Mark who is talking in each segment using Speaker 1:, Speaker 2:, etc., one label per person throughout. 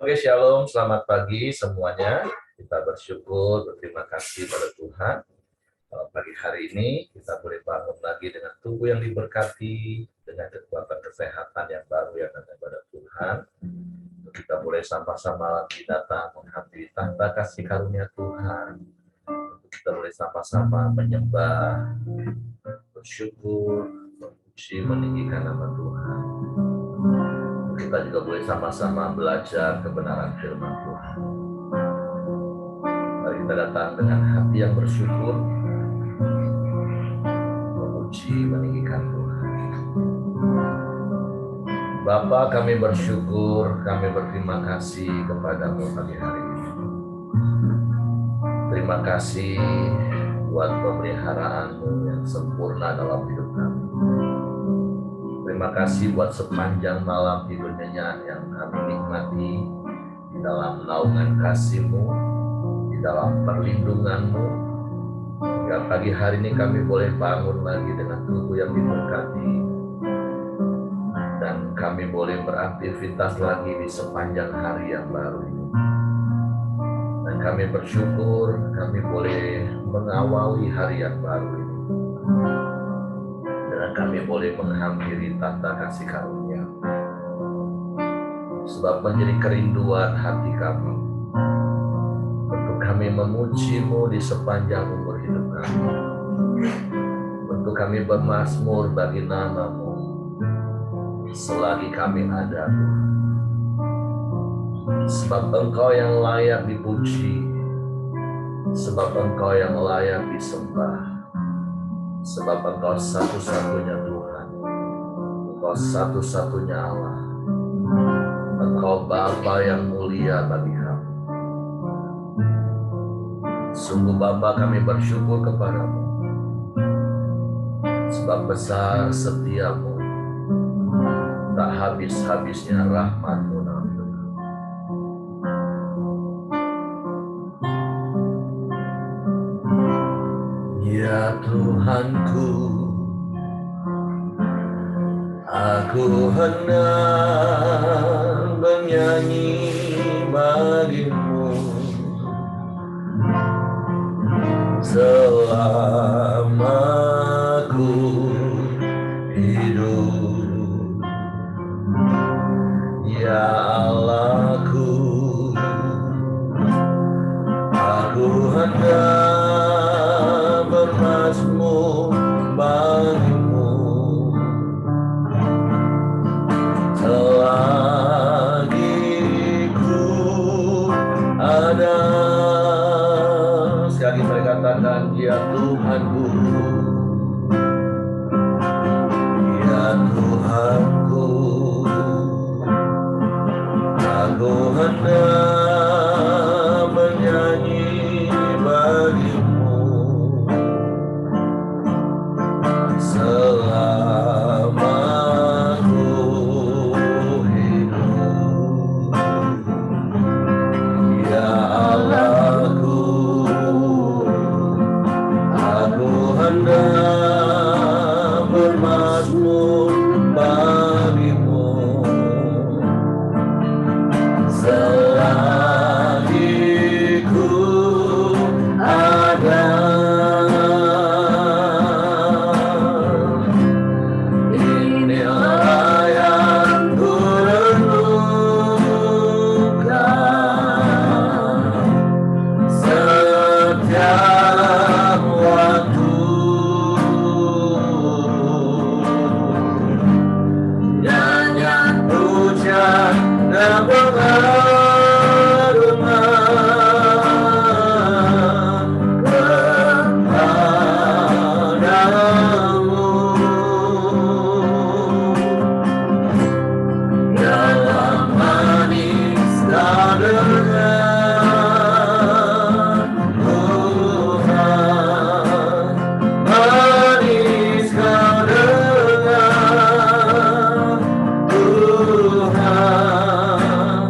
Speaker 1: Oke, shalom, selamat pagi semuanya. Kita bersyukur, berterima kasih pada Tuhan. Pagi hari ini kita boleh bangun lagi dengan tubuh yang diberkati, dengan kekuatan kesehatan yang baru yang ada pada Tuhan. Kita boleh sama-sama lagi datang menghadiri tahta kasih karunia Tuhan. Kita boleh sama-sama menyembah, bersyukur, memuji, meninggikan nama Tuhan. Kita juga boleh sama-sama belajar kebenaran firman Tuhan. Mari kita datang dengan hati yang bersyukur, memuji, meninggikan Tuhan. Bapa, kami bersyukur, kami berterima kasih kepadamu pagi hari ini. Terima kasih buat pemeliharaanmu yang sempurna dalam hidup kami. Terima kasih buat sepanjang malam tidur nyenyak yang kami nikmati di dalam naungan kasih-Mu, di dalam perlindungan-Mu. Hingga pagi hari ini kami boleh bangun lagi dengan tubuh yang diberkati, dan kami boleh beraktivitas lagi di sepanjang hari yang baru ini. Dan kami bersyukur kami boleh mengawali hari yang baru ini, dan kami boleh menghampiri tahta kasih karunia. Sebab menjadi kerinduan hati kami untuk kami memuji-Mu di sepanjang umur hidup kami, untuk kami bermazmur bagi nama-Mu selagi kami ada, Tuhan. Sebab Engkau yang layak dipuji, sebab Engkau yang layak disembah, sebab Engkau satu-satunya Tuhan, Engkau satu-satunya Allah, Engkau Bapa yang mulia bagi kami. Sungguh Bapa, kami bersyukur kepadamu, sebab besar setiamu, tak habis-habisnya rahmat-Mu dalam hidup kami. Ya Tuhanku, aku hendak bernyanyi bagi-Mu selama ku hidup. Ya Allahku, aku hendak bermazmur bagi-Mu selagi ku ada. Sekali mari katakan, ya Tuhanku, ya Tuhanku, aku hendak bernyanyi bagi-Mu selama ku hidup. Ya Allahku, aku hendak bermazmur bagi-Mu selagi ku ada. Inilah yang ku renungkan setiap waktu. Nyanyian pujian dan pengagungan kepadamu dalam manis kadengan Tuhan, manis kadengan Tuhan,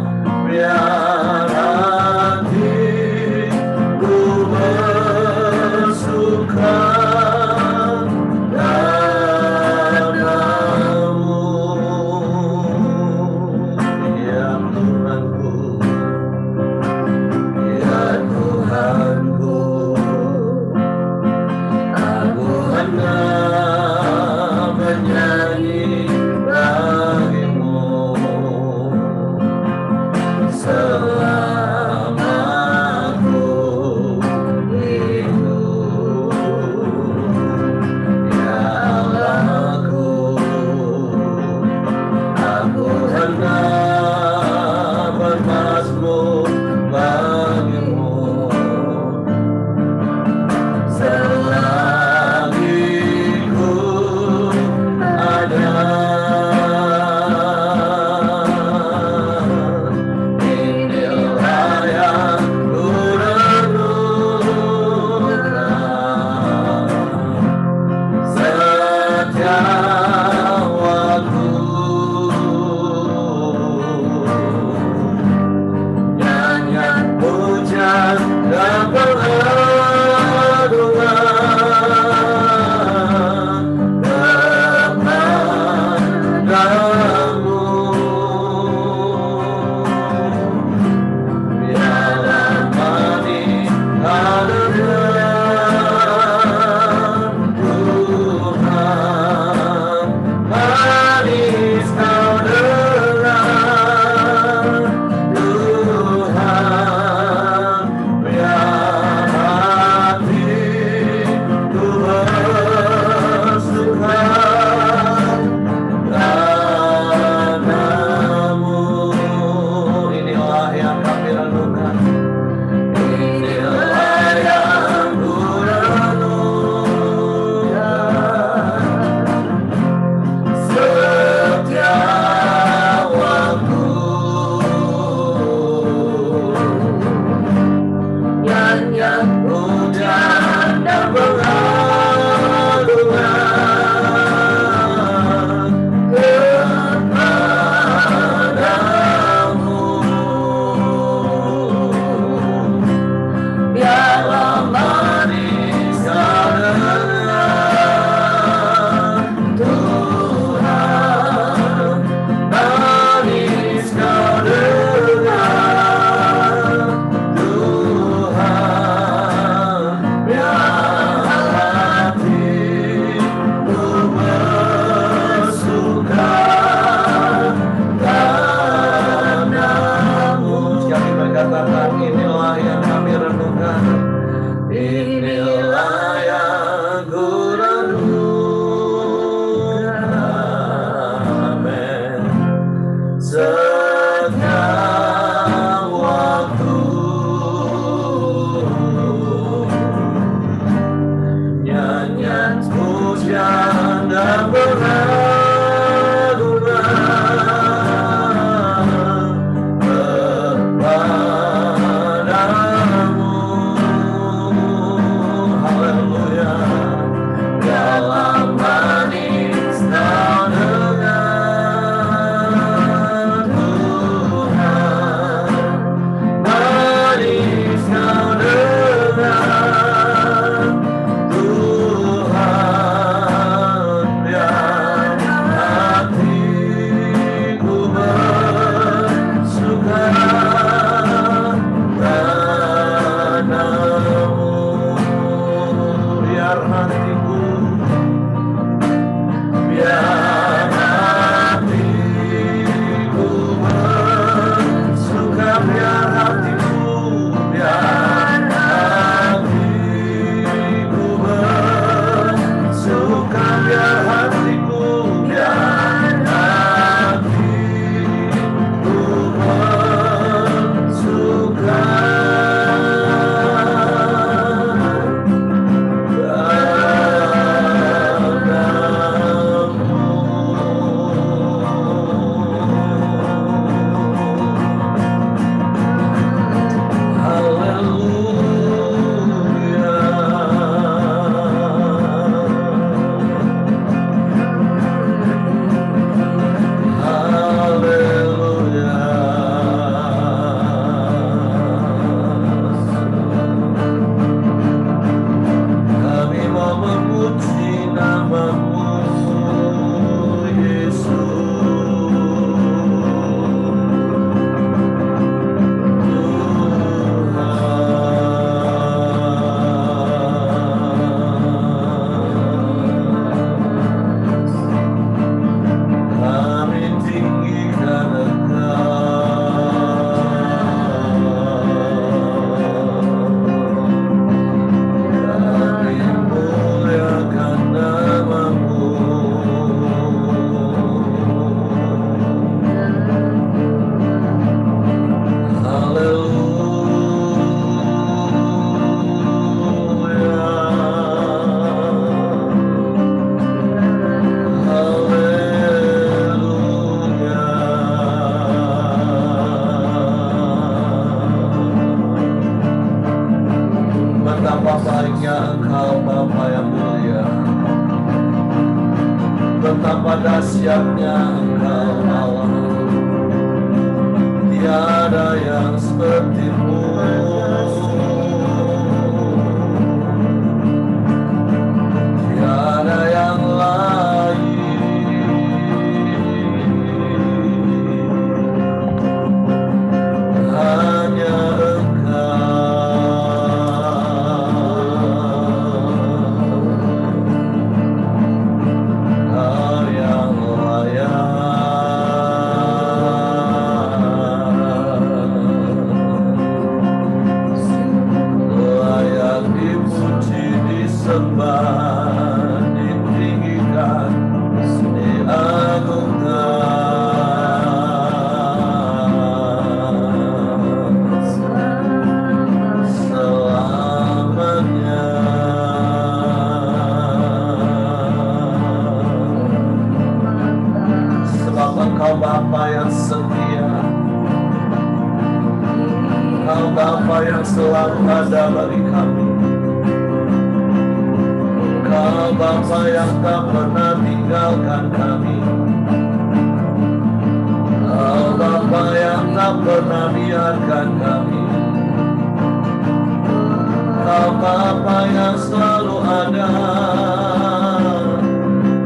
Speaker 1: setiap waktu. Nyanyian pujian dan pengagungan kepadamu. Haleluya. Dalam manis dan dengan Tuhan, manis dan dengan Tuhan, biar hatiku bersuka padamu, biar hatiku bersuka, biar hatiku bersuka, biar hatiku bersuka. Kami mau memuji namamu, kami tinggikan kami muliakan namamu. Betapa baiknya Engkau Bapa yang mulia, betapa dahsyatnya Engkau Allah, tiada yang seperti-Mu. Tiada yang lain, hanya Engkau yang layak dipuji, disembah, ditinggikan, diagungkan selamanya. Sebab Engkau Bapa yang setia, Engkau Bapa yang selalu ada bagi kami, Engkau Bapa yang tak pernah tinggalkan kami, Engkau Bapa yang tak pernah biarkan kami, Engkau Bapa yang selalu ada.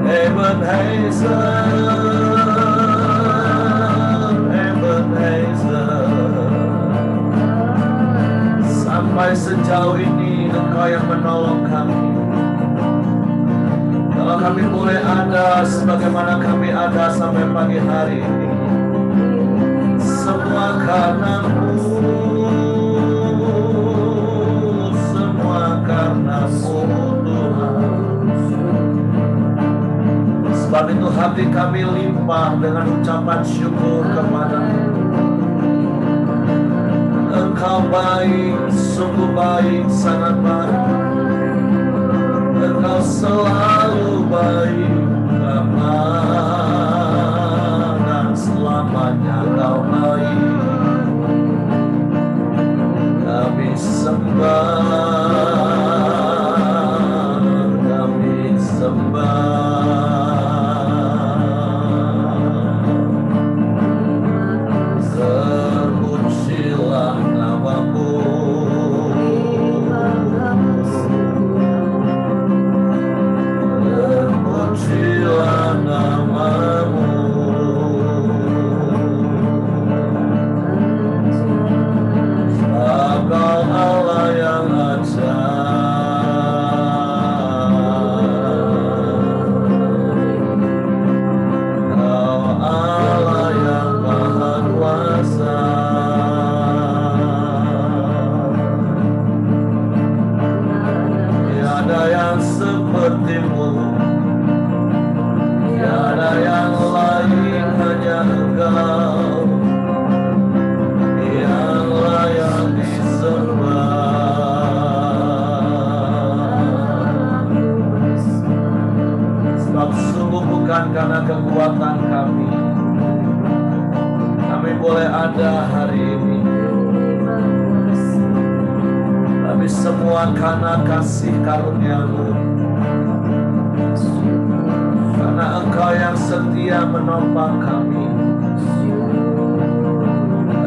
Speaker 1: Ebenezer, sampai sejauh ini Engkau yang menolong kami. Kalau kami boleh ada sebagaimana kami ada sampai pagi hari ini, semua karena-Mu, semua karena-Mu Tuhan. Sebab itu hati menyembah dengan ucapan syukur kepada-Mu. Engkau baik, sungguh baik, sangat baik. Engkau selalu baik, Bapa, dan selamanya Engkau baik. Kami sembah, kami sembah. Terpujilah nama-Mu, terpujilah nama-Mu. Engkau Allah yang ajaib, Engkau Allah yang Maha Kuasa. Tiada yang seperti-Mu, tiada yang lain, hanya Engkau yang layak disembah. Sebab sungguh bukan karena kekuatan kami boleh ada hari ini, tapi semua karena kasih karunia-Mu, karena Engkau yang setia menopang kami,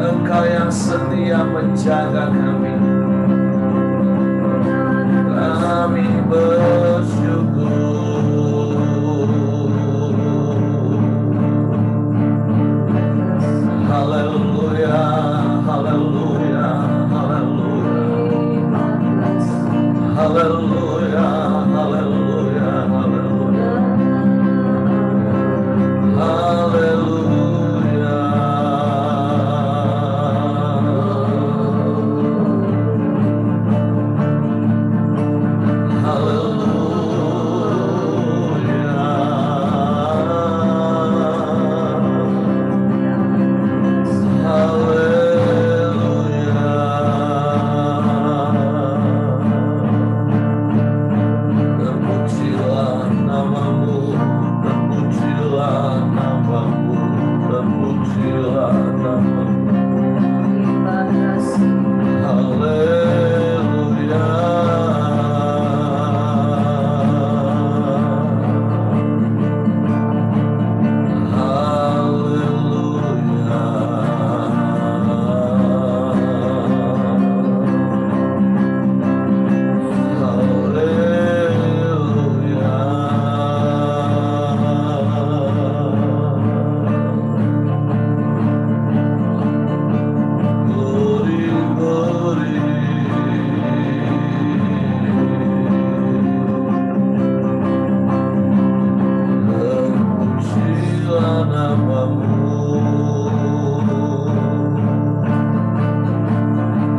Speaker 1: Engkau yang setia menjaga kami. Kami bersyukur. Haleluya, haleluya, haleluya, haleluya, haleluya, haleluya, haleluya.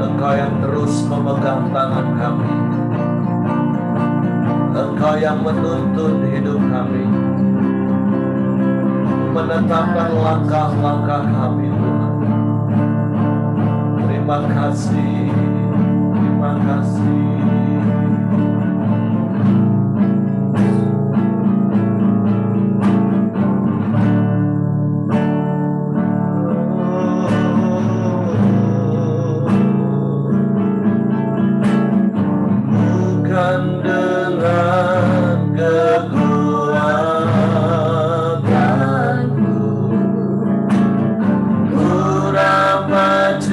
Speaker 1: Engkau yang terus memegang tangan kami, Engkau yang menuntun hidup kami, menetapkan langkah-langkah kami, Tuhan. Terima kasih, terima kasih.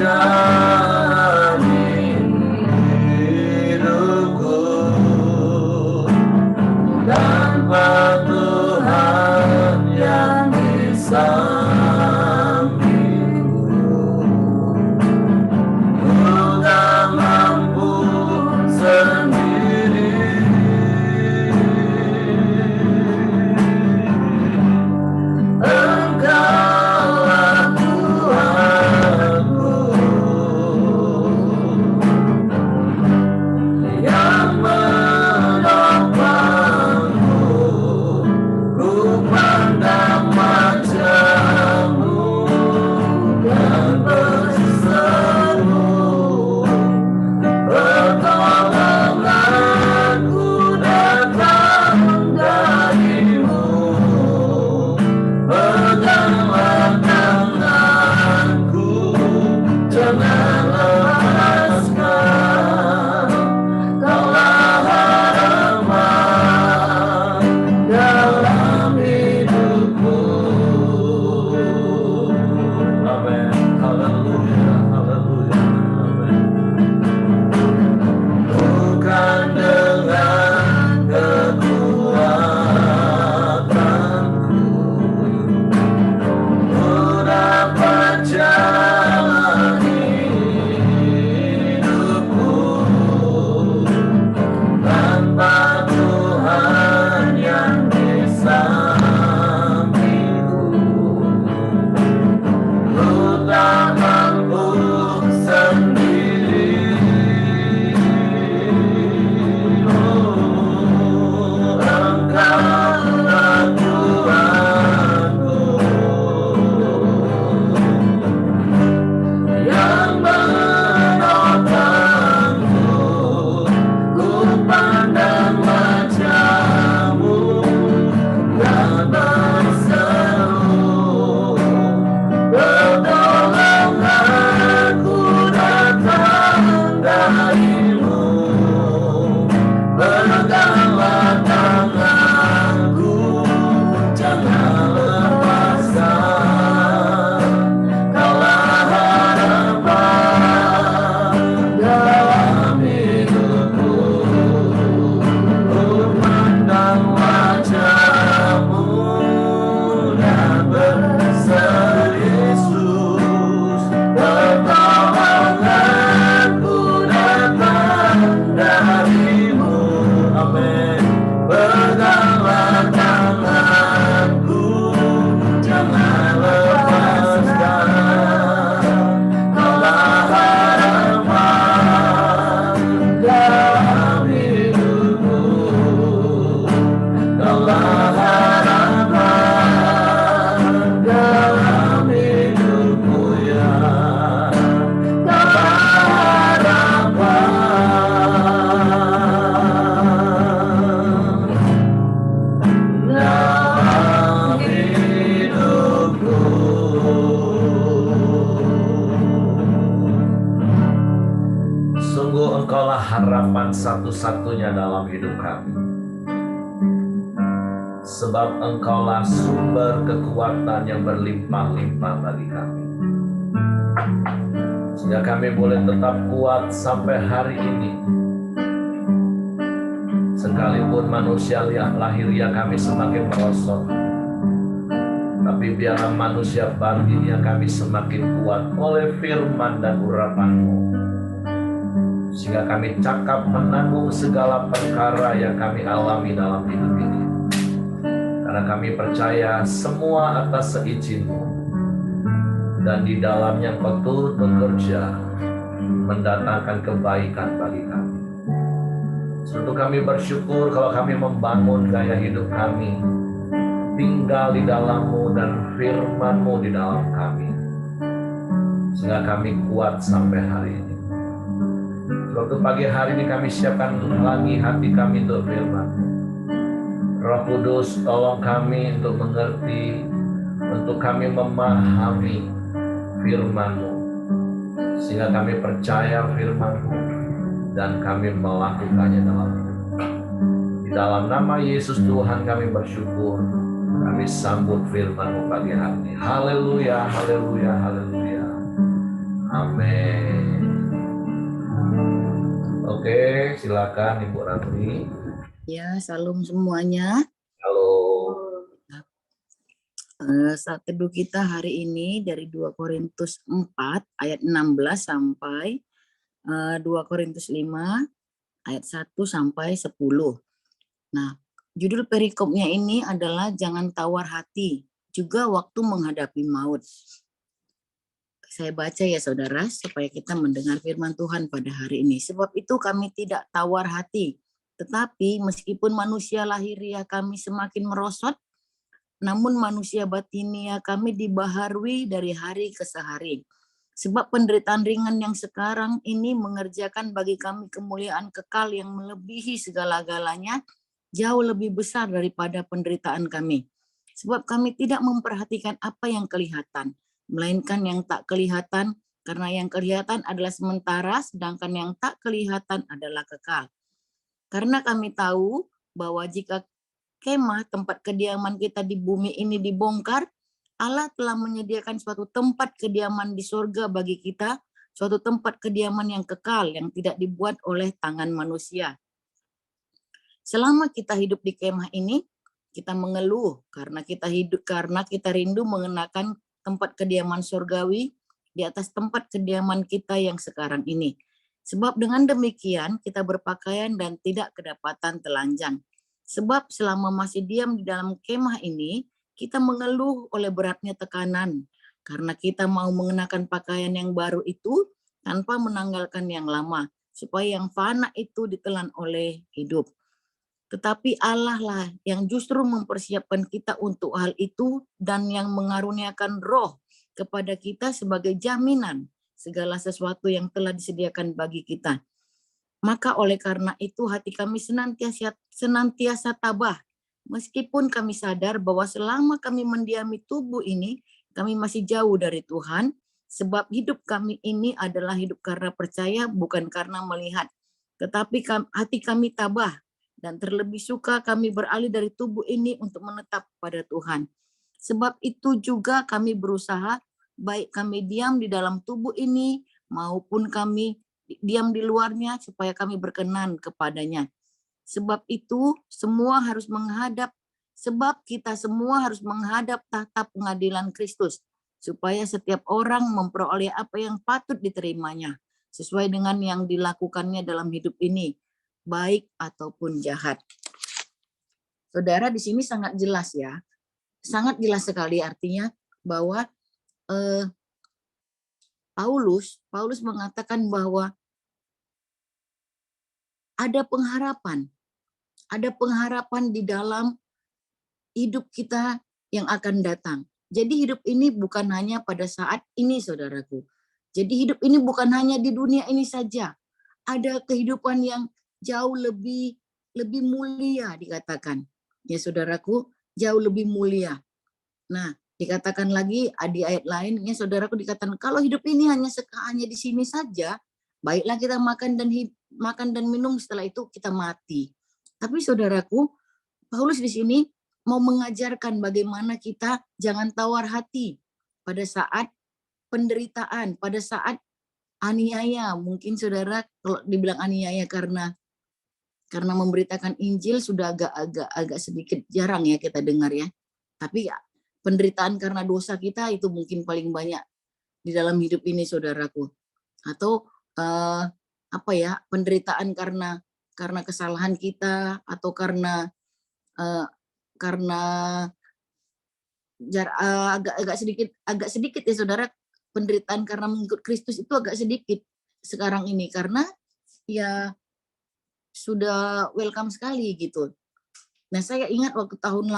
Speaker 1: Jalani hidupku harapan satu-satunya dalam hidup kami. Sebab Engkaulah sumber kekuatan yang berlimpah-limpah bagi kami. Sehingga kami boleh tetap kuat sampai hari ini. Sekalipun manusia lahiriah kami semakin merosot, tapi biarlah manusia batinnya kami semakin kuat oleh firman dan urapan-Mu. Sehingga kami cakap menanggung segala perkara yang kami alami dalam hidup ini. Karena kami percaya semua atas seizin-Mu. Dan di dalamnya Engkau turut bekerja, mendatangkan kebaikan bagi kami. Tentu kami bersyukur kalau kami membangun gaya hidup kami, tinggal di dalam-Mu dan firman-Mu di dalam kami. Sehingga kami kuat sampai hari ini. Waktu pagi hari ini kami siapkan lagi hati kami untuk firman. Roh Kudus tolong kami untuk mengerti, untuk kami memahami firman-Mu. Sehingga kami percaya firman-Mu dan kami melakukannya dalam hidup. Di dalam nama Yesus Tuhan kami bersyukur. Kami sambut firman-Mu pagi hari ini. Haleluya, haleluya, haleluya. Amin. Oke, silakan Ibu Ratri.
Speaker 2: Ya, salam semuanya.
Speaker 1: Halo.
Speaker 2: Saat teduh kita hari ini dari 2 Korintus 4 ayat 16 sampai 2 Korintus 5 ayat 1 sampai 10. Nah, judul perikopnya ini adalah jangan tawar hati, juga waktu menghadapi maut. Saya baca ya saudara, supaya kita mendengar firman Tuhan pada hari ini. Sebab itu kami tidak tawar hati, tetapi meskipun manusia lahiriah kami semakin merosot, namun manusia batinia kami dibaharui dari hari ke hari. Sebab penderitaan ringan yang sekarang ini mengerjakan bagi kami kemuliaan kekal yang melebihi segala-galanya, jauh lebih besar daripada penderitaan kami. Sebab kami tidak memperhatikan apa yang kelihatan, melainkan yang tak kelihatan, karena yang kelihatan adalah sementara, sedangkan yang tak kelihatan adalah kekal. Karena kami tahu bahwa jika kemah tempat kediaman kita di bumi ini dibongkar, Allah telah menyediakan suatu tempat kediaman di surga bagi kita, suatu tempat kediaman yang kekal yang tidak dibuat oleh tangan manusia. Selama kita hidup di kemah ini, kita mengeluh karena kita rindu mengenakan tempat kediaman surgawi di atas tempat kediaman kita yang sekarang ini. Sebab dengan demikian kita berpakaian dan tidak kedapatan telanjang. Sebab selama masih diam di dalam kemah ini, kita mengeluh oleh beratnya tekanan. Karena kita mau mengenakan pakaian yang baru itu tanpa menanggalkan yang lama. Supaya yang fana itu ditelan oleh hidup. Tetapi Allah lah yang justru mempersiapkan kita untuk hal itu dan yang mengaruniakan roh kepada kita sebagai jaminan segala sesuatu yang telah disediakan bagi kita. Maka oleh karena itu hati kami senantiasa tabah, meskipun kami sadar bahwa selama kami mendiami tubuh ini, kami masih jauh dari Tuhan, sebab hidup kami ini adalah hidup karena percaya, bukan karena melihat. Tetapi hati kami tabah, dan terlebih suka kami beralih dari tubuh ini untuk menetap pada Tuhan. Sebab itu juga kami berusaha, baik kami diam di dalam tubuh ini, maupun kami diam di luarnya, supaya kami berkenan kepadanya. Sebab itu semua harus kita semua harus menghadap tahta pengadilan Kristus, supaya setiap orang memperoleh apa yang patut diterimanya, sesuai dengan yang dilakukannya dalam hidup ini, baik ataupun jahat. Saudara, di sini sangat jelas ya, sangat jelas sekali artinya bahwa Paulus mengatakan bahwa ada pengharapan di dalam hidup kita yang akan datang. Jadi hidup ini bukan hanya pada saat ini, saudaraku. Jadi hidup ini bukan hanya di dunia ini saja. Ada kehidupan yang jauh lebih mulia dikatakan. Ya saudaraku, jauh lebih mulia. Nah, dikatakan lagi di ayat lain, ya saudaraku, dikatakan kalau hidup ini hanya di sini saja, baiklah kita makan dan makan dan minum, setelah itu kita mati. Tapi saudaraku, Paulus di sini mau mengajarkan bagaimana kita jangan tawar hati pada saat penderitaan, pada saat aniaya. Mungkin saudara kalau dibilang aniaya karena memberitakan Injil sudah agak sedikit jarang ya kita dengar ya. Tapi ya, penderitaan karena dosa kita itu mungkin paling banyak di dalam hidup ini saudaraku. Atau apa ya, penderitaan karena kesalahan kita, atau karena agak sedikit ya saudara, penderitaan karena mengikut Kristus itu agak sedikit sekarang ini, karena ya sudah welcome sekali gitu. Nah, saya ingat waktu tahun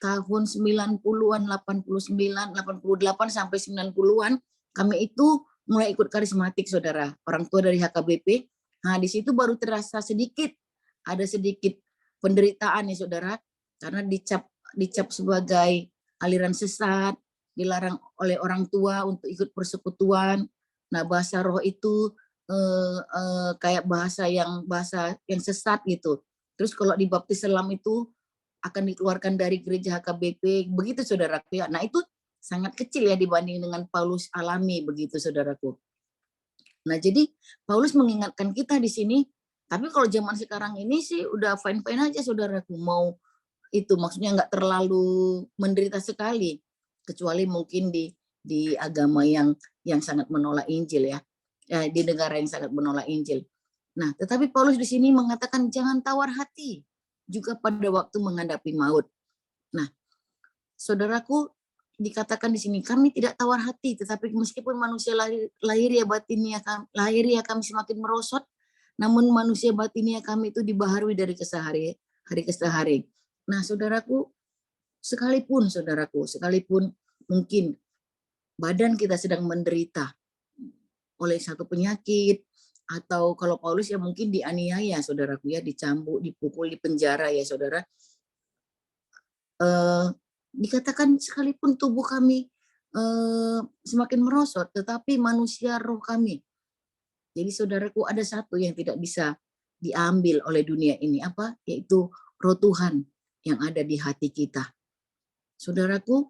Speaker 2: 90-an, 89, 88 sampai 90-an, kami itu mulai ikut karismatik saudara, orang tua dari HKBP. Nah, di situ baru terasa ada sedikit penderitaan ya saudara, karena dicap sebagai aliran sesat, dilarang oleh orang tua untuk ikut persekutuan. Nah, bahasa roh itu kayak bahasa yang sesat gitu. Terus kalau dibaptis selam itu akan dikeluarkan dari gereja HKBP, begitu saudaraku ya. Nah, itu sangat kecil ya dibanding dengan Paulus alami, begitu saudaraku. Nah, jadi Paulus mengingatkan kita di sini, tapi kalau zaman sekarang ini sih udah fine-fine aja saudaraku, mau itu maksudnya nggak terlalu menderita sekali, kecuali mungkin di agama yang sangat menolak Injil ya, di negara yang sangat menolak Injil. Nah, tetapi Paulus di sini mengatakan jangan tawar hati juga pada waktu menghadapi maut. Nah, saudaraku, dikatakan di sini kami tidak tawar hati, tetapi meskipun manusia lahiriah kami semakin merosot, namun manusia batiniah kami itu dibaharui dari hari ke hari. Nah, saudaraku, sekalipun mungkin badan kita sedang menderita oleh satu penyakit, atau kalau Paulus ya mungkin dianiaya saudaraku ya, dicambuk, dipukul, dipenjara ya saudara. Dikatakan sekalipun tubuh kami semakin merosot, tetapi manusia roh kami. Jadi saudaraku, ada satu yang tidak bisa diambil oleh dunia ini, apa? Yaitu roh Tuhan yang ada di hati kita. Saudaraku,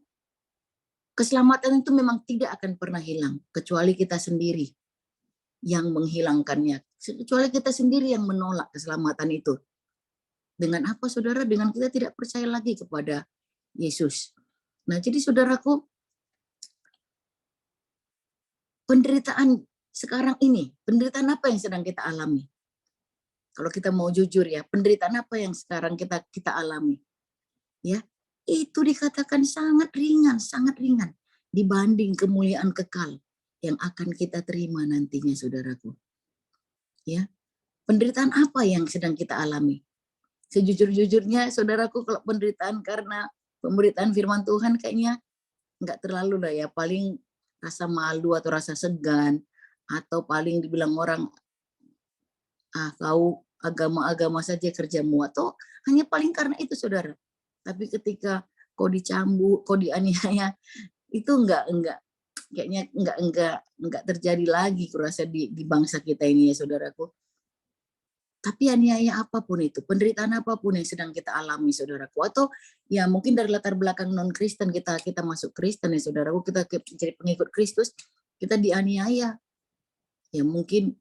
Speaker 2: keselamatan itu memang tidak akan pernah hilang, kecuali kita sendiri yang menghilangkannya. Kecuali kita sendiri yang menolak keselamatan itu. Dengan apa saudara? Dengan kita tidak percaya lagi kepada Yesus. Nah, jadi saudaraku, penderitaan sekarang ini, penderitaan apa yang sedang kita alami? Kalau kita mau jujur ya, penderitaan apa yang sekarang kita alami? Ya, itu dikatakan sangat ringan dibanding kemuliaan kekal yang akan kita terima nantinya saudaraku. Ya, penderitaan apa yang sedang kita alami? Sejujur-jujurnya saudaraku, kalau penderitaan karena pemberitaan firman Tuhan kayaknya nggak terlalu lah ya, paling rasa malu atau rasa segan, atau paling dibilang orang, kau agama-agama saja kerjamu, atau hanya paling karena itu saudara. Tapi ketika kau dicambuk, kau dianiaya, itu kayaknya enggak terjadi lagi kurasa di bangsa kita ini ya saudaraku. Tapi aniaya apapun itu, penderitaan apapun yang sedang kita alami saudaraku, atau ya mungkin dari latar belakang non Kristen, kita masuk Kristen ya saudaraku, kita jadi pengikut Kristus, kita dianiaya. Ya mungkin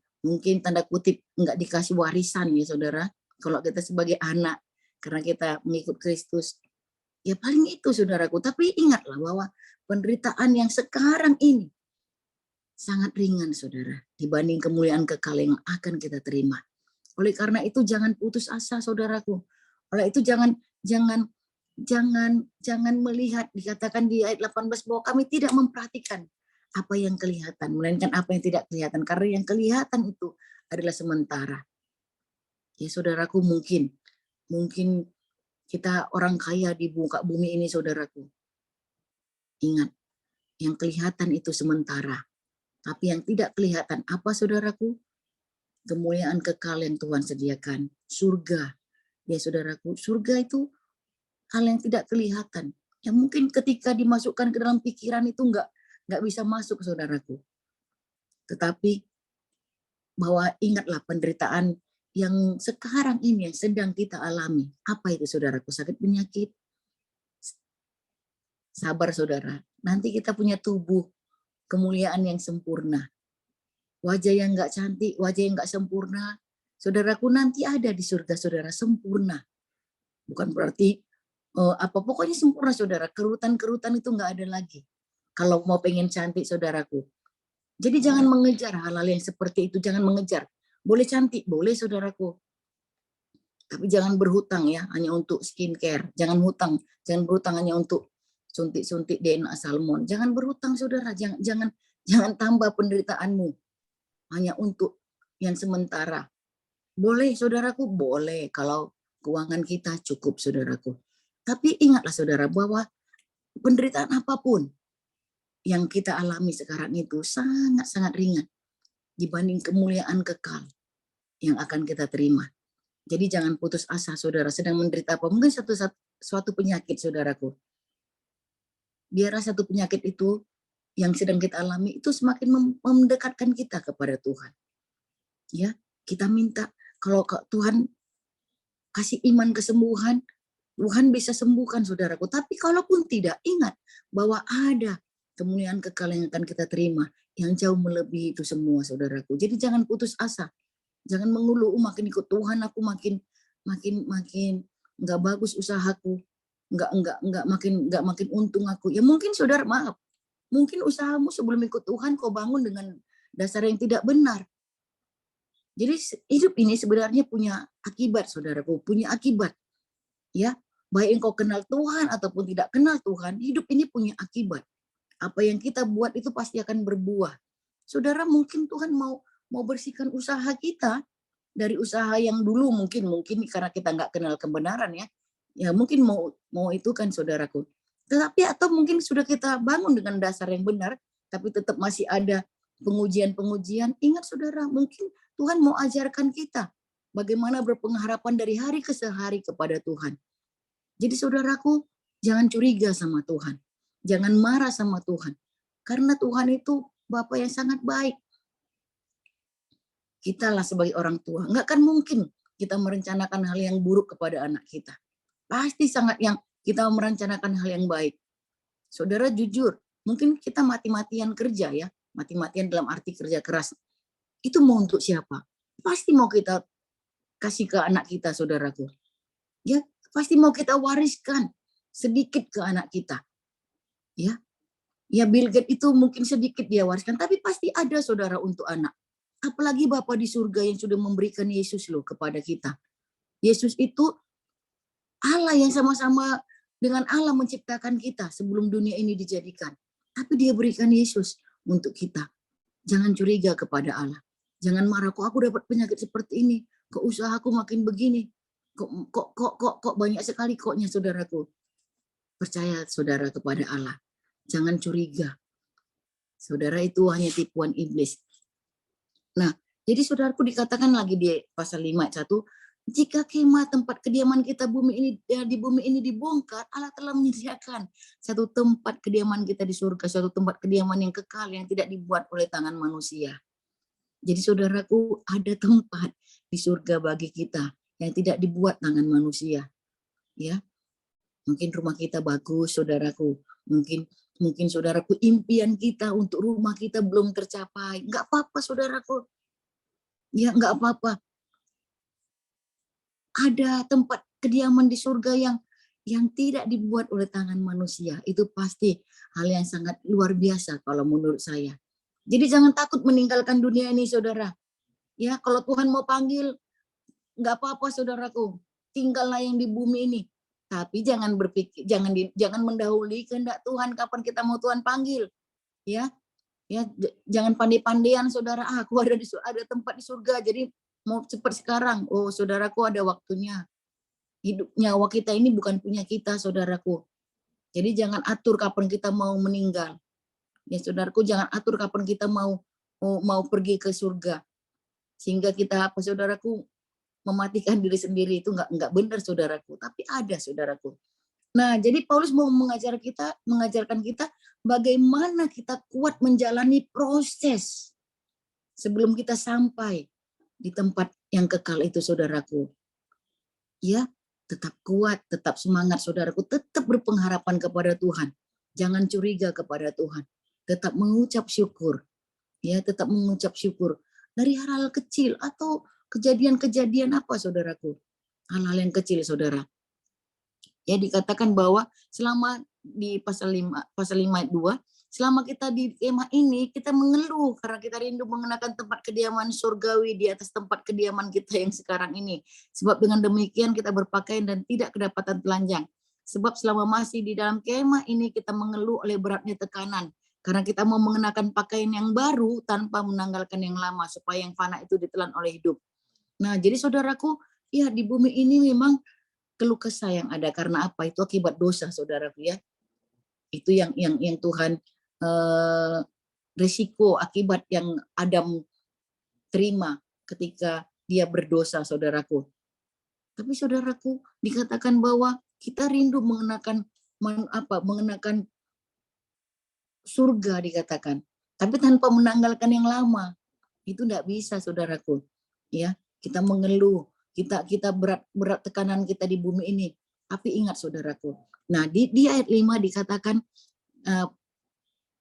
Speaker 2: tanda kutip enggak dikasih warisan ya saudara, kalau kita sebagai anak karena kita mengikut Kristus. Ya paling itu saudaraku, tapi ingatlah bahwa penderitaan yang sekarang ini sangat ringan saudara dibanding kemuliaan kekal yang akan kita terima. Oleh karena itu jangan putus asa saudaraku. Oleh itu jangan melihat, dikatakan di ayat 18 bahwa kami tidak memperhatikan apa yang kelihatan, melainkan apa yang tidak kelihatan, karena yang kelihatan itu adalah sementara. Ya saudaraku, mungkin kita orang kaya di muka bumi ini saudaraku. Ingat, yang kelihatan itu sementara. Tapi yang tidak kelihatan apa saudaraku? Kemuliaan kekal yang Tuhan sediakan, surga. Ya saudaraku, surga itu hal yang tidak kelihatan. Ya mungkin ketika dimasukkan ke dalam pikiran itu nggak bisa masuk saudaraku. Tetapi bahwa ingatlah penderitaan yang sekarang ini yang sedang kita alami. Apa itu saudaraku? Sakit penyakit. Sabar saudara. Nanti kita punya tubuh kemuliaan yang sempurna. Wajah yang nggak cantik, wajah yang nggak sempurna. Saudaraku nanti ada di surga saudara sempurna. Bukan berarti pokoknya sempurna saudara. Kerutan-kerutan itu nggak ada lagi. Kalau mau pengen cantik saudaraku. Jadi jangan mengejar hal-hal yang seperti itu. Jangan mengejar. Boleh cantik, boleh saudaraku. Tapi jangan berhutang ya, hanya untuk skincare. Jangan berhutang hanya untuk suntik-suntik DNA salmon. Jangan berhutang saudara. Jangan tambah penderitaanmu hanya untuk yang sementara. Boleh saudaraku, boleh kalau keuangan kita cukup saudaraku. Tapi ingatlah saudara bahwa penderitaan apapun yang kita alami sekarang itu sangat-sangat ringan dibanding kemuliaan kekal yang akan kita terima. Jadi jangan putus asa saudara sedang menderita apa. Mungkin suatu penyakit saudaraku. Biarlah satu penyakit itu yang sedang kita alami itu semakin mendekatkan kita kepada Tuhan. Ya, kita minta kalau Tuhan kasih iman kesembuhan, Tuhan bisa sembuhkan saudaraku. Tapi kalaupun tidak, ingat bahwa ada kemuliaan kekal yang akan kita terima yang jauh melebihi itu semua saudaraku. Jadi jangan putus asa. Jangan mengeluh, makin ikut Tuhan aku makin nggak bagus usahaku, nggak makin untung aku. Ya mungkin saudara maaf, mungkin usahamu sebelum ikut Tuhan kau bangun dengan dasar yang tidak benar. Jadi hidup ini sebenarnya punya akibat saudaraku, punya akibat. Ya, baik engkau kenal Tuhan ataupun tidak kenal Tuhan, hidup ini punya akibat. Apa yang kita buat itu pasti akan berbuah. Saudara mungkin Tuhan mau bersihkan usaha kita dari usaha yang dulu mungkin karena kita nggak kenal kebenaran ya mungkin mau itu kan saudaraku. Tetapi atau mungkin sudah kita bangun dengan dasar yang benar tapi tetap masih ada pengujian. Ingat saudara, mungkin Tuhan mau ajarkan kita bagaimana berpengharapan dari hari ke hari kepada Tuhan. Jadi saudaraku, jangan curiga sama Tuhan, jangan marah sama Tuhan, karena Tuhan itu Bapa yang sangat baik. Kita lah sebagai orang tua, nggak akan mungkin kita merencanakan hal yang buruk kepada anak kita. Pasti sangat yang kita merencanakan hal yang baik. Saudara jujur, mungkin kita mati-matian kerja ya, mati-matian dalam arti kerja keras. Itu mau untuk siapa? Pasti mau kita kasih ke anak kita, saudaraku. Ya, pasti mau kita wariskan sedikit ke anak kita. Ya, Bill Gates itu mungkin sedikit dia wariskan, tapi pasti ada saudara untuk anak. Apalagi Bapa di surga yang sudah memberikan Yesus loh kepada kita. Yesus itu Allah yang sama-sama dengan Allah menciptakan kita sebelum dunia ini dijadikan. Tapi dia berikan Yesus untuk kita. Jangan curiga kepada Allah. Jangan marah, kok aku dapat penyakit seperti ini? Kok usahaku makin begini? Kok banyak sekali koknya saudaraku. Percaya saudara kepada Allah. Jangan curiga. Saudara itu hanya tipuan iblis. Nah, jadi saudaraku dikatakan lagi di pasal 5 ayat 1, jika kemah tempat kediaman kita di bumi ini dibongkar, Allah telah menyediakan satu tempat kediaman kita di surga, suatu tempat kediaman yang kekal yang tidak dibuat oleh tangan manusia. Jadi saudaraku, ada tempat di surga bagi kita yang tidak dibuat tangan manusia. Ya. Mungkin rumah kita bagus, saudaraku. Mungkin saudaraku impian kita untuk rumah kita belum tercapai. Enggak apa-apa saudaraku. Ya enggak apa-apa. Ada tempat kediaman di surga yang tidak dibuat oleh tangan manusia. Itu pasti hal yang sangat luar biasa kalau menurut saya. Jadi jangan takut meninggalkan dunia ini saudara. Ya, kalau Tuhan mau panggil enggak apa-apa saudaraku. Tinggallah yang di bumi ini. Tapi jangan berpikir, jangan mendahului kehendak Tuhan kapan kita mau Tuhan panggil, ya, jangan pandai-pandaian saudara. Aku ada tempat di surga, jadi mau cepat sekarang. Oh, saudaraku ada waktunya. Hidup nyawa kita ini bukan punya kita, saudaraku. Jadi jangan atur kapan kita mau meninggal. Ya, saudaraku, jangan atur kapan kita mau pergi ke surga. Sehingga kita saudaraku? Mematikan diri sendiri itu enggak benar saudaraku, tapi ada saudaraku. Nah, jadi Paulus mau mengajarkan kita bagaimana kita kuat menjalani proses sebelum kita sampai di tempat yang kekal itu, saudaraku. Ya, tetap kuat, tetap semangat, saudaraku. Tetap berpengharapan kepada Tuhan. Jangan curiga kepada Tuhan. Tetap mengucap syukur. Ya, tetap mengucap syukur. Dari hal-hal kecil atau kejadian-kejadian apa, saudaraku? Hal-hal yang kecil, saudara. Ya, dikatakan bahwa selama di pasal 5 ayat 2, selama kita di kemah ini, kita mengeluh karena kita rindu mengenakan tempat kediaman surgawi di atas tempat kediaman kita yang sekarang ini. Sebab dengan demikian kita berpakaian dan tidak kedapatan telanjang. Sebab selama masih di dalam kemah ini kita mengeluh oleh beratnya tekanan. Karena kita mau mengenakan pakaian yang baru tanpa menanggalkan yang lama, supaya yang fana itu ditelan oleh hidup. Nah, jadi saudaraku, ya di bumi ini memang keluh kesah yang ada karena apa? Itu akibat dosa, saudaraku ya. Itu yang Tuhan risiko akibat yang Adam terima ketika dia berdosa, saudaraku. Tapi saudaraku, dikatakan bahwa kita rindu mengenakan surga, dikatakan. Tapi tanpa menanggalkan yang lama. Itu tidak bisa, saudaraku. Ya, kita mengeluh, kita berat tekanan kita di bumi ini. Tapi ingat, saudaraku. Nah, di ayat 5 dikatakan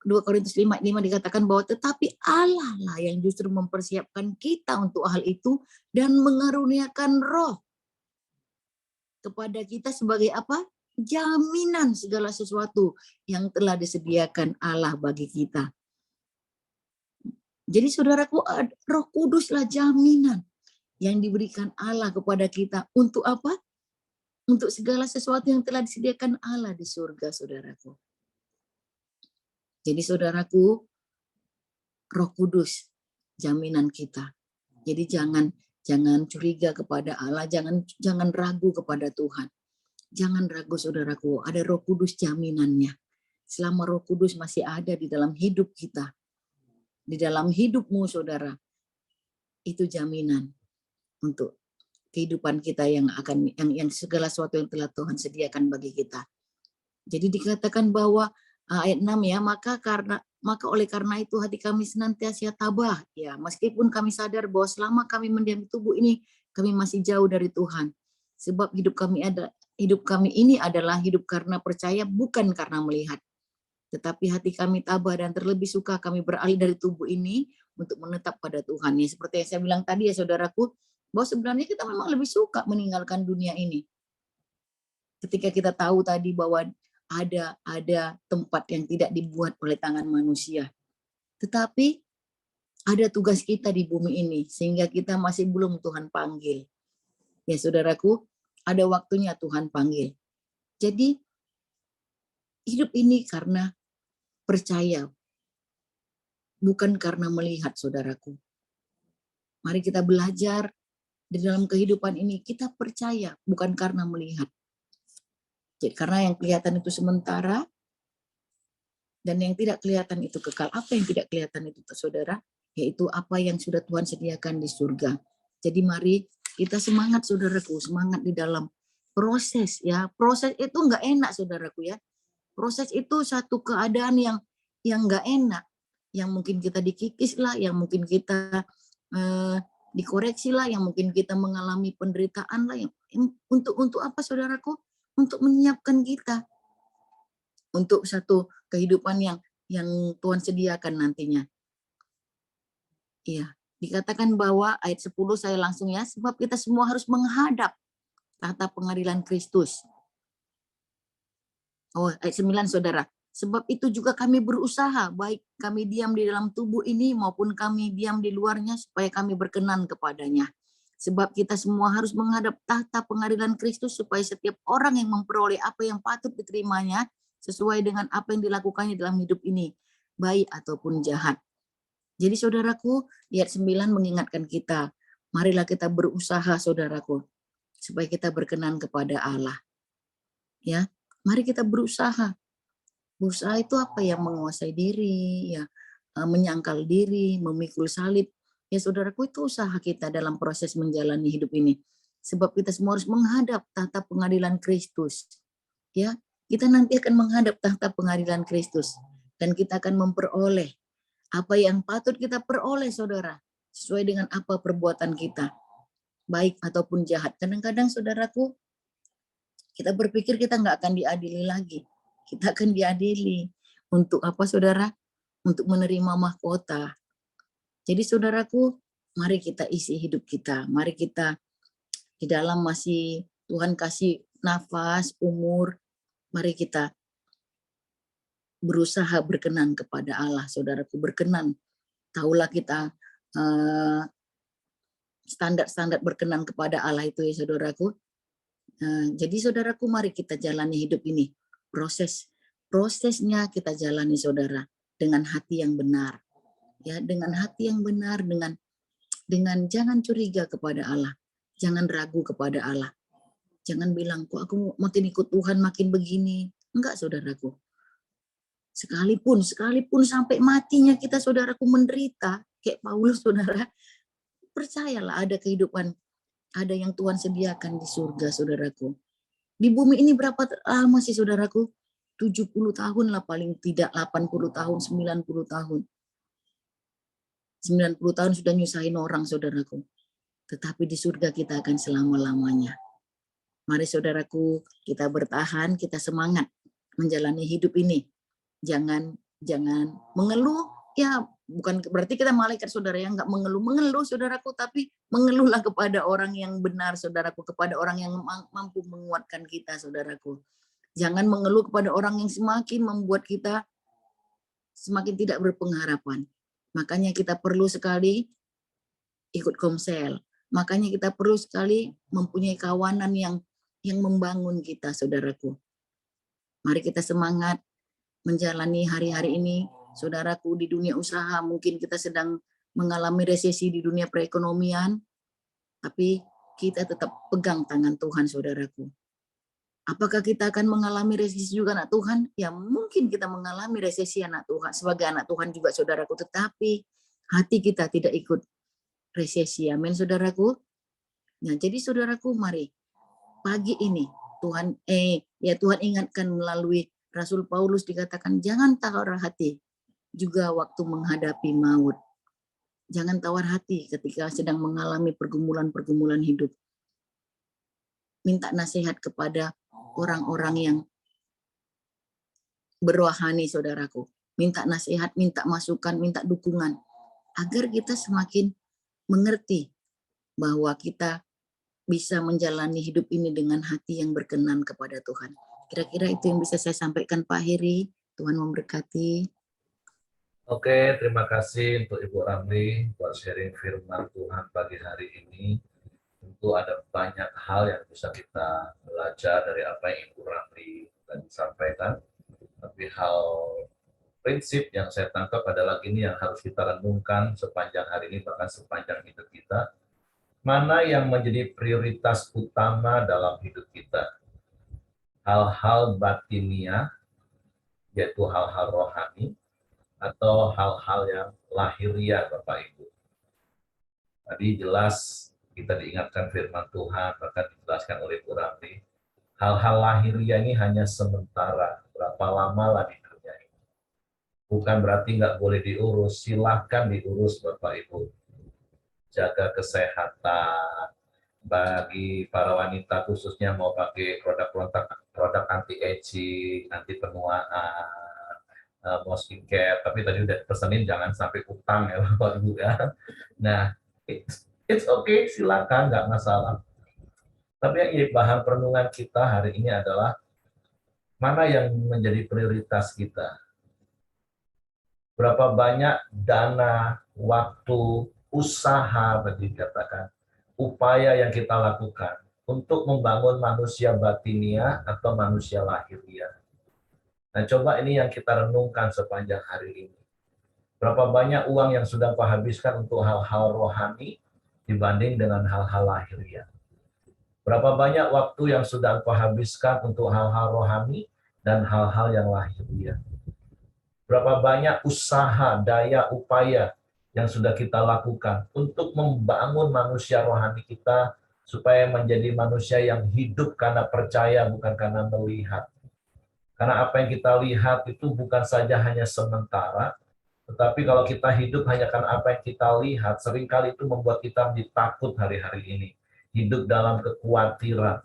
Speaker 2: 2 Korintus 5 dikatakan bahwa tetapi Allah lah yang justru mempersiapkan kita untuk hal itu dan mengaruniakan roh kepada kita sebagai apa? Jaminan segala sesuatu yang telah disediakan Allah bagi kita. Jadi saudaraku, Roh Kuduslah jaminan yang diberikan Allah kepada kita untuk apa? Untuk segala sesuatu yang telah disediakan Allah di surga, saudaraku. Jadi saudaraku, Roh Kudus jaminan kita. Jadi jangan curiga kepada Allah, jangan ragu kepada Tuhan. Jangan ragu, saudaraku, ada Roh Kudus jaminannya. Selama Roh Kudus masih ada di dalam hidup kita, di dalam hidupmu, saudara, itu jaminan untuk kehidupan kita yang segala sesuatu yang telah Tuhan sediakan bagi kita. Jadi dikatakan bahwa ayat 6 ya, maka oleh karena itu hati kami senantiasa tabah ya, meskipun kami sadar bahwa selama kami mendiam tubuh ini kami masih jauh dari Tuhan. Sebab hidup kami ini adalah hidup karena percaya, bukan karena melihat. Tetapi hati kami tabah dan terlebih suka kami beralih dari tubuh ini untuk menetap pada Tuhan. Ya, seperti yang saya bilang tadi ya, saudaraku, bahwa sebenarnya kita memang lebih suka meninggalkan dunia ini. Ketika kita tahu tadi bahwa ada tempat yang tidak dibuat oleh tangan manusia. Tetapi ada tugas kita di bumi ini, sehingga kita masih belum Tuhan panggil. Ya saudaraku, ada waktunya Tuhan panggil. Jadi hidup ini karena percaya, bukan karena melihat, saudaraku. Mari kita belajar di dalam kehidupan ini, kita percaya bukan karena melihat. Jadi, karena yang kelihatan itu sementara, dan yang tidak kelihatan itu kekal. Apa yang tidak kelihatan itu, saudara? Yaitu apa yang sudah Tuhan sediakan di surga. Jadi mari kita semangat, saudaraku, semangat di dalam proses ya. Proses itu nggak enak, saudaraku ya. Proses itu satu keadaan yang nggak enak, yang mungkin kita dikikis lah, yang mungkin kita dikoreksi lah, yang mungkin kita mengalami penderitaan lah. Untuk apa, saudaraku? Untuk menyiapkan kita untuk satu kehidupan yang Tuhan sediakan nantinya. Iya, dikatakan bahwa ayat 10 saya langsung ya, sebab kita semua harus menghadap tahta pengadilan Kristus. Oh, ayat 9 saudara. Sebab itu juga kami berusaha, baik kami diam di dalam tubuh ini maupun kami diam di luarnya, supaya kami berkenan kepadanya. Sebab kita semua harus menghadap tahta pengadilan Kristus, supaya setiap orang yang memperoleh apa yang patut diterimanya, sesuai dengan apa yang dilakukannya dalam hidup ini, baik ataupun jahat. Jadi saudaraku, ayat 9 mengingatkan kita, marilah kita berusaha, saudaraku, supaya kita berkenan kepada Allah. Ya, mari kita berusaha. Berusaha itu apa? Yang menguasai diri, ya, menyangkal diri, memikul salib. Ya saudaraku, itu usaha kita dalam proses menjalani hidup ini. Sebab kita semua harus menghadap tahta pengadilan Kristus. Ya, kita nanti akan menghadap tahta pengadilan Kristus. Dan kita akan memperoleh apa yang patut kita peroleh, saudara. sesuai dengan apa perbuatan kita, baik ataupun jahat. Kadang-kadang saudaraku, kita berpikir kita nggak akan diadili lagi. Kita akan diadili. Untuk apa saudara? Untuk menerima mahkota. Jadi saudaraku, mari kita isi hidup kita. Mari kita di dalam masih Tuhan kasih nafas, umur, mari kita berusaha berkenan kepada Allah, saudaraku, berkenan. Taulah kita standar-standar berkenan kepada Allah itu ya saudaraku. Jadi saudaraku, mari kita jalani hidup ini. Prosesnya kita jalani saudara dengan hati yang benar. Ya, dengan hati yang benar, dengan jangan curiga kepada Allah. Jangan ragu kepada Allah. Jangan bilang, kok aku makin ikut Tuhan makin begini. Enggak saudaraku. Sekalipun sampai matinya kita saudaraku menderita, kayak Paulus saudara, percayalah ada kehidupan, ada yang Tuhan sediakan di surga saudaraku. Di bumi ini berapa lama sih saudaraku? 70 tahun lah paling tidak, 80 tahun, 90 tahun. 90 tahun sudah nyusahin orang saudaraku. Tetapi di surga kita akan selama-lamanya. Mari saudaraku, kita bertahan, kita semangat menjalani hidup ini. Jangan mengeluh, ya bukan berarti kita malaikat saudara yang nggak mengeluh saudaraku, tapi mengeluhlah kepada orang yang benar saudaraku, kepada orang yang mampu menguatkan kita saudaraku. Jangan mengeluh kepada orang yang semakin membuat kita semakin tidak berpengharapan. Makanya kita perlu sekali ikut komsel. Makanya kita perlu sekali mempunyai kawanan yang membangun kita, saudaraku. Mari kita semangat menjalani hari-hari ini, saudaraku, di dunia usaha. Mungkin kita sedang mengalami resesi di dunia perekonomian, tapi kita tetap pegang tangan Tuhan, saudaraku. Apakah kita akan mengalami resesi juga anak Tuhan? Ya mungkin kita mengalami resesi anak Tuhan, sebagai anak Tuhan juga saudaraku, tetapi hati kita tidak ikut resesi. Amin saudaraku. Nah, jadi saudaraku, mari pagi ini Tuhan ingatkan melalui Rasul Paulus, dikatakan jangan tawar hati juga waktu menghadapi maut. Jangan tawar hati ketika sedang mengalami pergumulan-pergumulan hidup. Minta nasihat kepada orang-orang yang berrohani saudaraku. Minta nasihat, minta masukan, minta dukungan. Agar kita semakin mengerti bahwa kita bisa menjalani hidup ini dengan hati yang berkenan kepada Tuhan. Kira-kira itu yang bisa saya sampaikan Pak Heri. Tuhan memberkati.
Speaker 1: Oke, terima kasih untuk Ibu Ramli buat sharing firman Tuhan pagi hari ini. Tentu ada banyak hal yang bisa kita belajar dari apa yang Ibu Ramli tadi sampaikan. Tapi hal prinsip yang saya tangkap adalah ini yang harus kita renungkan sepanjang hari ini, bahkan sepanjang hidup kita. Mana yang menjadi prioritas utama dalam hidup kita? Hal-hal batiniah, yaitu hal-hal rohani, atau hal-hal yang lahiriah, Bapak Ibu. Tadi jelas kita diingatkan firman Tuhan, bahkan dijelaskan oleh Bu Ramli. Hal-hal lahiriah ini hanya sementara, berapa lama lah di dunia ini. Bukan berarti nggak boleh diurus, silahkan diurus Bapak Ibu. Jaga kesehatan, bagi para wanita khususnya mau pakai produk anti-aging, anti penuaan, mau skincare, tapi tadi udah pesenin jangan sampai utang ya Bapak Ibu ya. Nah, it's okay, silakan, nggak masalah. Tapi yang jadi bahan perenungan kita hari ini adalah mana yang menjadi prioritas kita. Berapa banyak dana, waktu, usaha, tadi dikatakan, upaya yang kita lakukan untuk membangun manusia batiniah atau manusia lahiriah. Nah, coba ini yang kita renungkan sepanjang hari ini. Berapa banyak uang yang sudah kau habiskan untuk hal-hal rohani dibanding dengan hal-hal lahiriah? Berapa banyak waktu yang sudah kau habiskan untuk hal-hal rohani dan hal-hal yang lahiriah? Berapa banyak usaha, daya, upaya yang sudah kita lakukan untuk membangun manusia rohani kita supaya menjadi manusia yang hidup karena percaya, bukan karena melihat. Karena apa yang kita lihat itu bukan saja hanya sementara, Tetapi kalau kita hidup hanya karena apa yang kita lihat, seringkali itu membuat kita menjadi takut hari-hari ini. Hidup dalam kekhawatiran.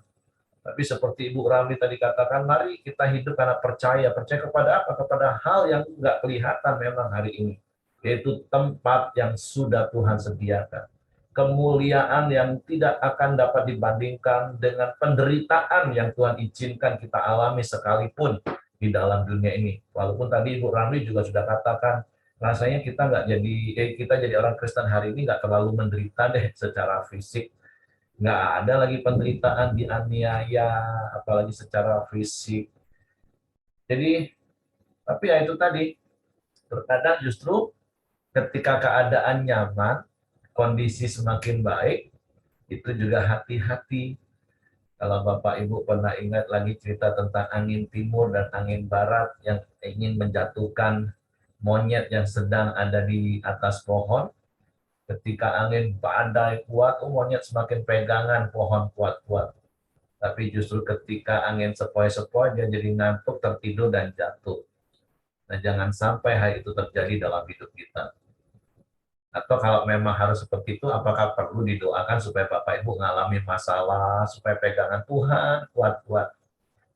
Speaker 1: Tapi seperti Ibu Rami tadi katakan, mari kita hidup karena percaya. Percaya kepada apa? Kepada hal yang nggak kelihatan memang hari ini. Yaitu tempat yang sudah Tuhan sediakan. Kemuliaan yang tidak akan dapat dibandingkan dengan penderitaan yang Tuhan izinkan kita alami sekalipun di dalam dunia ini. Walaupun tadi Ibu Rami juga sudah katakan, rasanya kita jadi orang Kristen hari ini nggak terlalu menderita deh secara fisik, nggak ada lagi penderitaan dianiaya, apalagi secara fisik. Jadi, tapi ya itu tadi, terkadang justru ketika keadaan nyaman, kondisi semakin baik, itu juga hati-hati. Kalau Bapak Ibu pernah ingat lagi cerita tentang angin timur dan angin barat yang ingin menjatuhkan monyet yang sedang ada di atas pohon, ketika angin badai kuat, monyet semakin pegangan pohon kuat-kuat. Tapi justru ketika angin sepoi-sepoi, dia jadi ngantuk, tertidur, dan jatuh. Nah, jangan sampai hal itu terjadi dalam hidup kita. Atau kalau memang harus seperti itu, apakah perlu didoakan supaya Bapak Ibu mengalami masalah, supaya pegangan Tuhan kuat-kuat.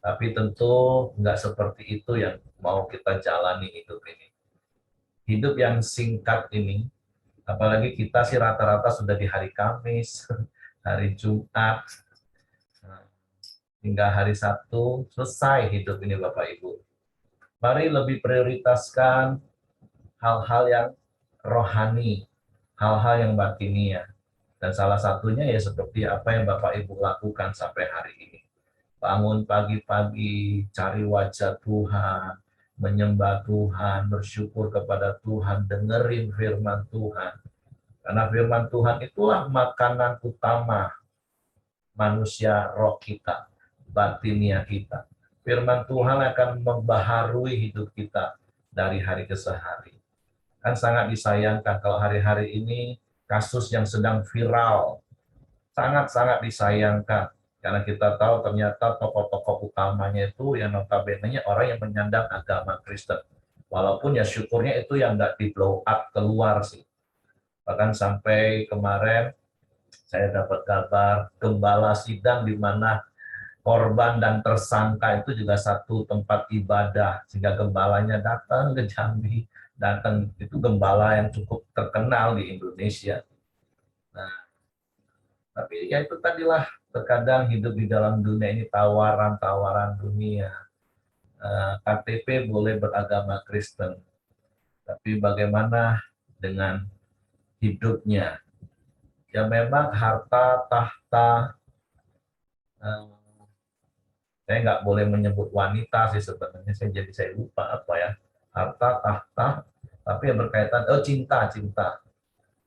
Speaker 1: Tapi tentu nggak seperti itu yang mau kita jalani hidup ini. Hidup yang singkat ini, apalagi kita sih rata-rata sudah di hari Kamis, hari Jumat, hingga hari Sabtu, selesai hidup ini Bapak Ibu. Mari lebih prioritaskan hal-hal yang rohani, hal-hal yang batinia. Dan salah satunya ya seperti apa yang Bapak Ibu lakukan sampai hari ini. Bangun pagi-pagi, cari wajah Tuhan, menyembah Tuhan, bersyukur kepada Tuhan, dengerin firman Tuhan. Karena firman Tuhan itulah makanan utama manusia roh kita, batinia kita. Firman Tuhan akan membaharui hidup kita dari hari ke hari. Kan sangat disayangkan kalau hari-hari ini kasus yang sedang viral, sangat-sangat disayangkan. Karena kita tahu ternyata tokoh-tokoh utamanya itu yang notabene orang yang menyandang agama Kristen. Walaupun ya syukurnya itu yang nggak di blow up keluar sih. Bahkan sampai kemarin saya dapat kabar gembala sidang di mana korban dan tersangka itu juga satu tempat ibadah, sehingga gembalanya datang ke Jambi, datang itu gembala yang cukup terkenal di Indonesia. Nah, tapi ya itu tadilah, terkadang hidup di dalam dunia ini tawaran-tawaran dunia. KTP boleh beragama Kristen, tapi bagaimana dengan hidupnya? Ya memang harta, tahta, saya nggak boleh menyebut wanita sih sebenarnya, saya lupa apa ya, harta, tahta, tapi yang berkaitan, cinta,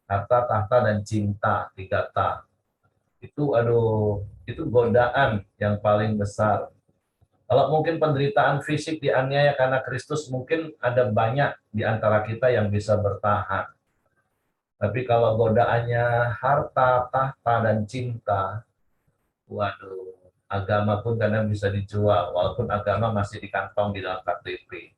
Speaker 1: harta, tahta, dan cinta, 3 itu itu godaan yang paling besar. Kalau mungkin penderitaan fisik dianiaya karena Kristus, mungkin ada banyak di antara kita yang bisa bertahan. Tapi kalau godaannya harta, tahta, dan cinta, waduh, agama pun kadang bisa dijual, walaupun agama masih dikantong di dalam KTP.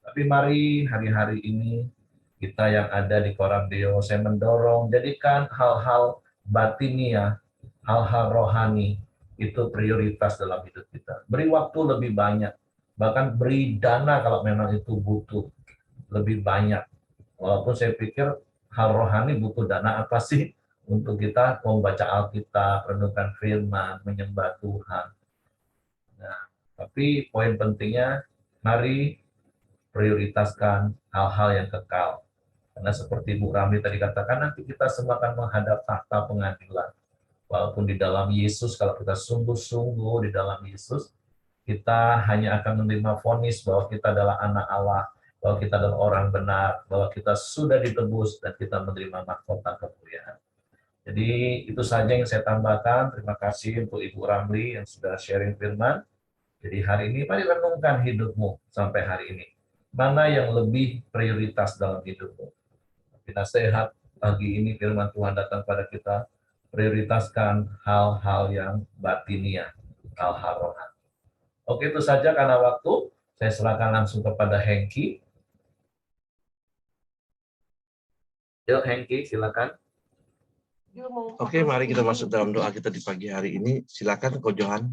Speaker 1: Tapi mari hari-hari ini, kita yang ada di Koram Deo, saya mendorong, jadikan hal-hal batinia, hal-hal rohani, itu prioritas dalam hidup kita. Beri waktu lebih banyak, bahkan beri dana kalau memang itu butuh lebih banyak. Walaupun saya pikir hal rohani butuh dana apa sih? Untuk kita membaca Alkitab, renungkan firman, menyembah Tuhan. Nah, tapi poin pentingnya, mari prioritaskan hal-hal yang kekal. Karena seperti Bu Rami tadi katakan, nanti kita semua akan menghadap tahta pengadilan. Walaupun di dalam Yesus, kalau kita sungguh-sungguh di dalam Yesus, kita hanya akan menerima vonis bahwa kita adalah anak Allah, bahwa kita adalah orang benar, bahwa kita sudah ditebus, dan kita menerima mahkota kemuliaan. Jadi itu saja yang saya tambahkan. Terima kasih untuk Ibu Ramli yang sudah sharing firman. Jadi hari ini mari renungkan hidupmu sampai hari ini. Mana yang lebih prioritas dalam hidupmu? Kita sehat, pagi ini firman Tuhan datang pada kita, prioritaskan hal-hal yang batinia, hal-hal rohani. Oke, itu saja karena waktu. Saya serahkan langsung kepada Hengki. Yuk Hengki, silakan.
Speaker 3: Oke, mari kita masuk dalam doa kita di pagi hari ini. Silakan Ko Johan.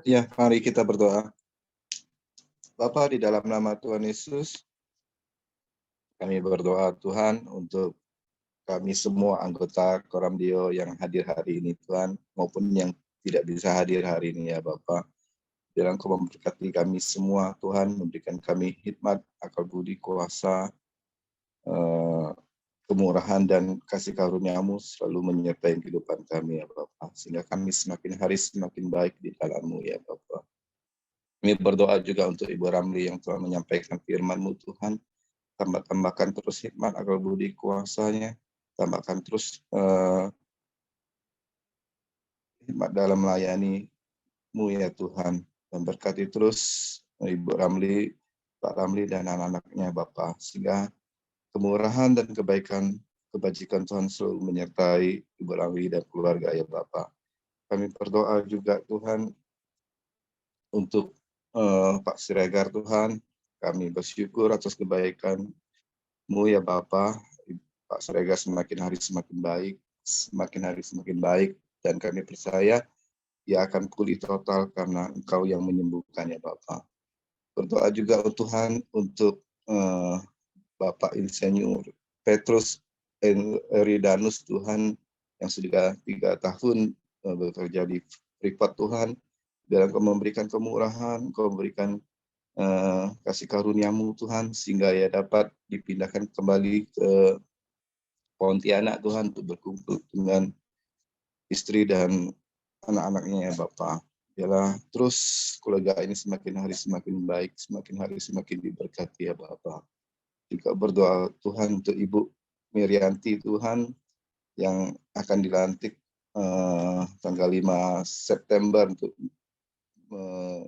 Speaker 4: Ya, mari kita berdoa. Bapa, di dalam nama Tuhan Yesus, kami berdoa Tuhan untuk kami semua anggota Koramdio yang hadir hari ini Tuhan, maupun yang tidak bisa hadir hari ini ya Bapa. Biarlah Engkau memberkati kami semua Tuhan, memberikan kami hikmat, akal budi, kuasa, kemurahan dan kasih karunia-Mu selalu menyertai kehidupan kami ya Bapa, sehingga kami semakin hari semakin baik di dalam-Mu ya Bapa. Kami berdoa juga untuk Ibu Ramli yang telah menyampaikan firman-Mu Tuhan, tambahkan terus hikmat, akal budi, kuasanya, tambahkan terus hikmat dalam melayani-Mu ya Tuhan, dan berkati terus Ibu Ramli, Pak Ramli dan anak-anaknya Bapa, sehingga kemurahan dan kebajikan Tuhan selalu menyertai Ibu Ramli dan keluarga ya Bapa. Kami berdoa juga Tuhan untuk Pak Siregar Tuhan. Kami bersyukur atas kebaikan-Mu ya Bapa. Pak Siregar semakin hari semakin baik, dan kami percaya Ia akan pulih total karena Engkau yang menyembuhkan ya Bapa. Berdoa juga Tuhan untuk Bapak Insinyur Petrus Eridanus Tuhan, yang sudah 3 tahun bekerja di Freeport Tuhan. Biar Engkau memberikan kemurahan, Engkau memberikan kasih karunia-Mu Tuhan, sehingga ia dapat dipindahkan kembali ke Pontianak Tuhan untuk berkumpul dengan istri dan anak-anaknya ya Bapak. Biarlah terus keluarga ini semakin hari semakin baik, semakin hari semakin diberkati ya Bapak. Juga berdoa Tuhan untuk Ibu Mirianti Tuhan, yang akan dilantik tanggal 5 September untuk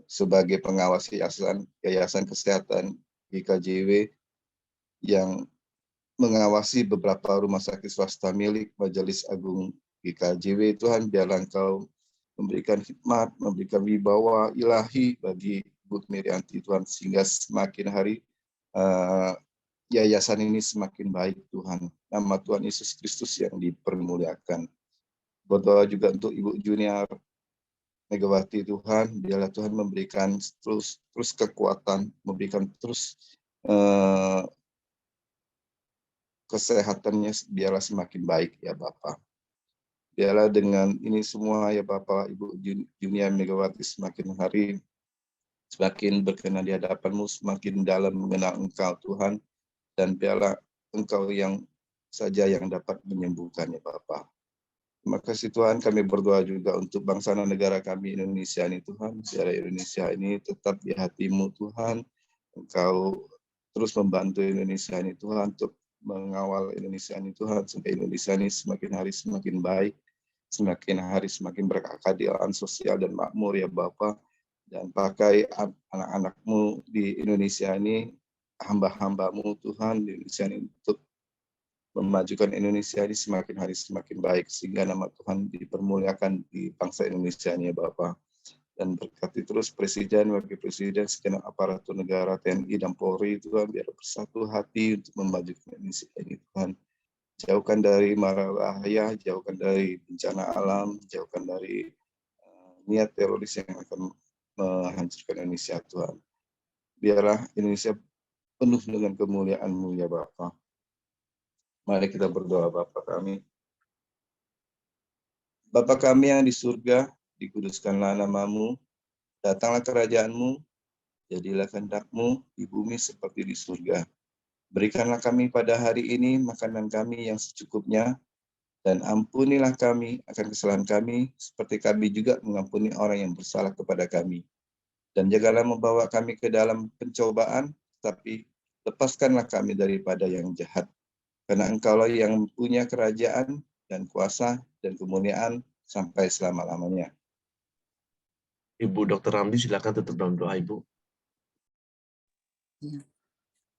Speaker 4: sebagai pengawas Yayasan Kesehatan GKJW, yang mengawasi beberapa rumah sakit swasta milik Majelis Agung GKJW. Tuhan, biarlah Engkau memberikan hikmat, memberikan wibawa ilahi bagi Ibu Mirianti Tuhan, sehingga semakin hari yayasan ini semakin baik Tuhan. Nama Tuhan Yesus Kristus yang dipermuliakan. Berdoa juga untuk Ibu Junior Megawati Tuhan, biarlah Tuhan memberikan terus kekuatan, memberikan terus kesehatannya, biarlah semakin baik ya Bapak. Biarlah dengan ini semua ya Bapak, Ibu Junior Megawati semakin hari semakin berkenan di hadapan-Mu, semakin dalam mengenal Engkau Tuhan, dan biarlah Engkau yang saja yang dapat menyembuhkan ya Bapa. Terima kasih Tuhan, kami berdoa juga untuk bangsa dan negara kami Indonesia ini Tuhan. Biar Indonesia ini tetap di hati-Mu Tuhan. Engkau terus membantu Indonesia ini Tuhan, untuk mengawal Indonesia ini Tuhan, sampai Indonesia ini semakin hari semakin baik, semakin hari semakin berkeadilan sosial dan makmur ya Bapa. Dan pakai anak-anak-Mu di Indonesia ini, hamba-hamba-Mu Tuhan di Indonesia ini, untuk memajukan Indonesia ini semakin hari semakin baik, sehingga nama Tuhan dipermuliakan di bangsa Indonesia ini ya Bapak. Dan berkati terus Presiden, Wakil Presiden, segenap aparatur negara, TNI dan Polri Tuhan, biar bersatu hati untuk memajukan Indonesia ini Tuhan. Jauhkan dari mara bahaya, jauhkan dari bencana alam, jauhkan dari niat teroris yang akan menghancurkan Indonesia Tuhan. Biarlah Indonesia penuh dengan kemuliaan-Mu ya Bapa. Mari kita berdoa Bapa kami. Bapa kami yang di surga, dikuduskanlah nama-Mu, datanglah kerajaan-Mu, jadilah kehendak-Mu di bumi seperti di surga. Berikanlah kami pada hari ini makanan kami yang secukupnya, dan ampunilah kami akan kesalahan kami, seperti kami juga mengampuni orang yang bersalah kepada kami. Dan janganlah membawa kami ke dalam pencobaan, tapi lepaskanlah kami daripada yang jahat. Karena Engkaulah yang punya kerajaan dan kuasa dan kemuliaan sampai selama-lamanya.
Speaker 3: Ibu Dr. Ramli, silakan tutup dalam doa Ibu.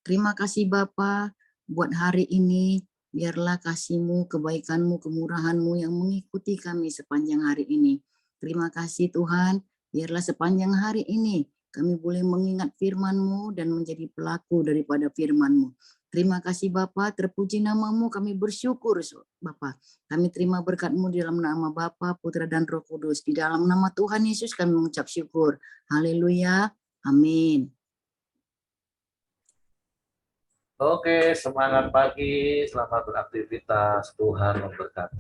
Speaker 2: Terima kasih Bapa buat hari ini. Biarlah kasih-Mu, kebaikan-Mu, kemurahan-Mu yang mengikuti kami sepanjang hari ini. Terima kasih Tuhan. Biarlah sepanjang hari ini kami boleh mengingat firman-Mu dan menjadi pelaku daripada firman-Mu. Terima kasih Bapa, terpuji nama-Mu, kami bersyukur Bapa. Kami terima berkat-Mu di dalam nama Bapa, Putra dan Roh Kudus. Di dalam nama Tuhan Yesus kami mengucap syukur. Haleluya. Amin.
Speaker 1: Oke, semangat pagi, selamat beraktivitas, Tuhan memberkati.